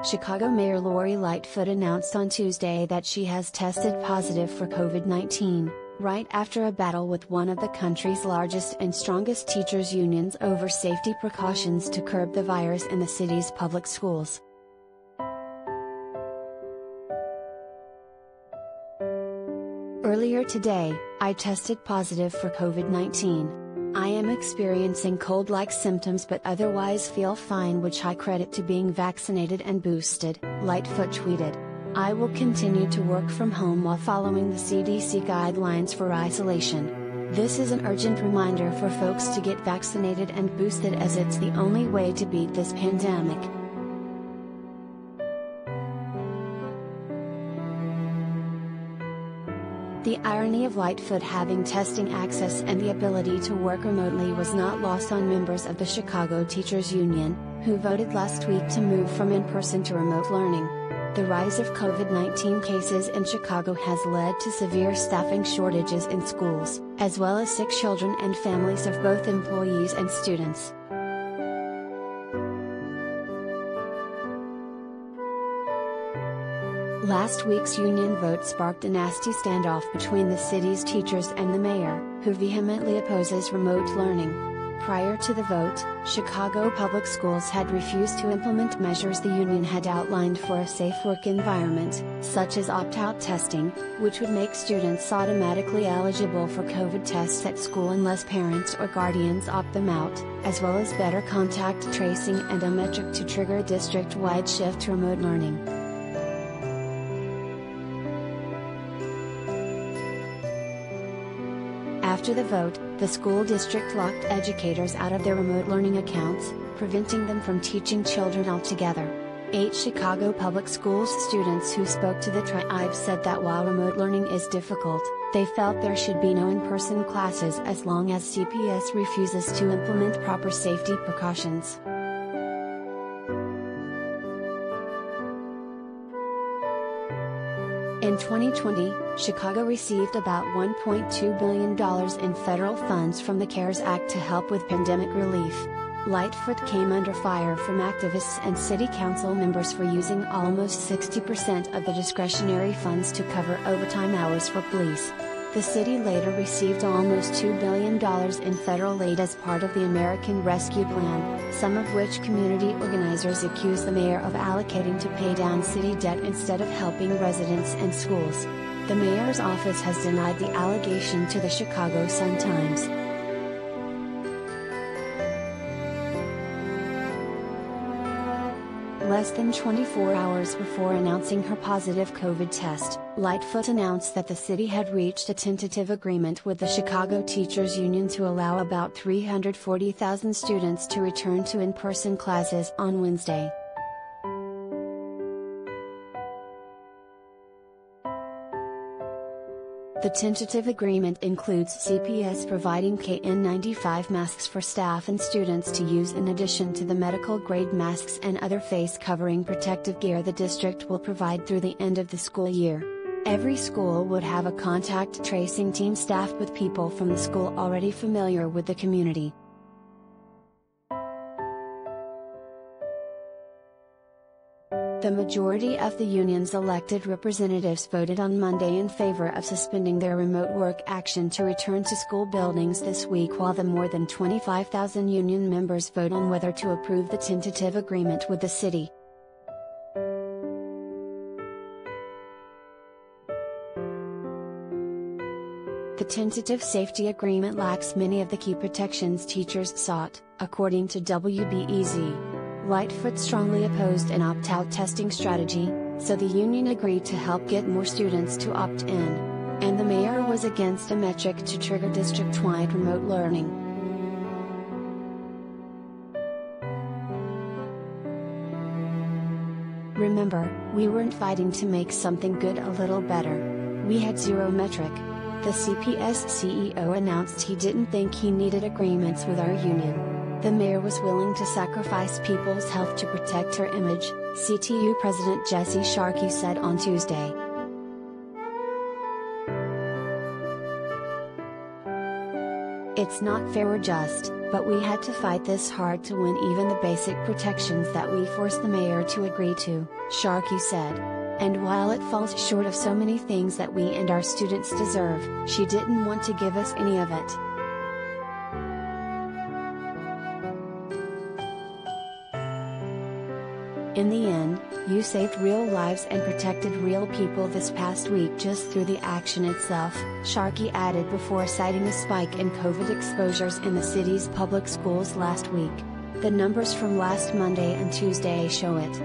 Chicago Mayor Lori Lightfoot announced on Tuesday that she has tested positive for COVID-19, right after a battle with one of the country's largest and strongest teachers' unions over safety precautions to curb the virus in the city's public schools. Earlier today, I tested positive for COVID-19. I am experiencing cold-like symptoms but otherwise feel fine, which I credit to being vaccinated and boosted, Lightfoot tweeted. I will continue to work from home while following the CDC guidelines for isolation. This is an urgent reminder for folks to get vaccinated and boosted, as it's the only way to beat this pandemic. The irony of Lightfoot having testing access and the ability to work remotely was not lost on members of the Chicago Teachers Union, who voted last week to move from in-person to remote learning. The rise of COVID-19 cases in Chicago has led to severe staffing shortages in schools, as well as sick children and families of both employees and students. Last week's union vote sparked a nasty standoff between the city's teachers and the mayor, who vehemently opposes remote learning. Prior to the vote, Chicago public schools had refused to implement measures the union had outlined for a safe work environment, such as opt-out testing, which would make students automatically eligible for COVID tests at school unless parents or guardians opt them out, as well as better contact tracing and a metric to trigger a district-wide shift to remote learning. After the vote, the school district locked educators out of their remote learning accounts, preventing them from teaching children altogether. 8 Chicago public schools students who spoke to the tribe said that while remote learning is difficult, they felt there should be no in-person classes as long as CPS refuses to implement proper safety precautions. In 2020, Chicago received about $1.2 billion in federal funds from the CARES Act to help with pandemic relief. Lightfoot came under fire from activists and city council members for using almost 60% of the discretionary funds to cover overtime hours for police. The city later received almost $2 billion in federal aid as part of the American Rescue Plan, some of which community organizers accuse the mayor of allocating to pay down city debt instead of helping residents and schools. The mayor's office has denied the allegation to the Chicago Sun-Times. Less than 24 hours before announcing her positive COVID test, Lightfoot announced that the city had reached a tentative agreement with the Chicago Teachers Union to allow about 340,000 students to return to in-person classes on Wednesday. The tentative agreement includes CPS providing KN95 masks for staff and students to use in addition to the medical-grade masks and other face-covering protective gear the district will provide through the end of the school year. Every school would have a contact tracing team staffed with people from the school already familiar with the community. The majority of the union's elected representatives voted on Monday in favor of suspending their remote work action to return to school buildings this week, while the more than 25,000 union members vote on whether to approve the tentative agreement with the city. The tentative safety agreement lacks many of the key protections teachers sought, according to WBEZ. Lightfoot strongly opposed an opt-out testing strategy, so the union agreed to help get more students to opt in. And the mayor was against a metric to trigger district-wide remote learning. Remember, we weren't fighting to make something good a little better. We had zero metric. The CPS CEO announced he didn't think he needed agreements with our union. The mayor was willing to sacrifice people's health to protect her image, CTU President Jesse Sharkey said on Tuesday. It's not fair or just, but we had to fight this hard to win even the basic protections that we forced the mayor to agree to," Sharkey said. And while it falls short of so many things that we and our students deserve, she didn't want to give us any of it. In the end, you saved real lives and protected real people this past week just through the action itself, Sharkey added before citing a spike in COVID exposures in the city's public schools last week. The numbers from last Monday and Tuesday show it.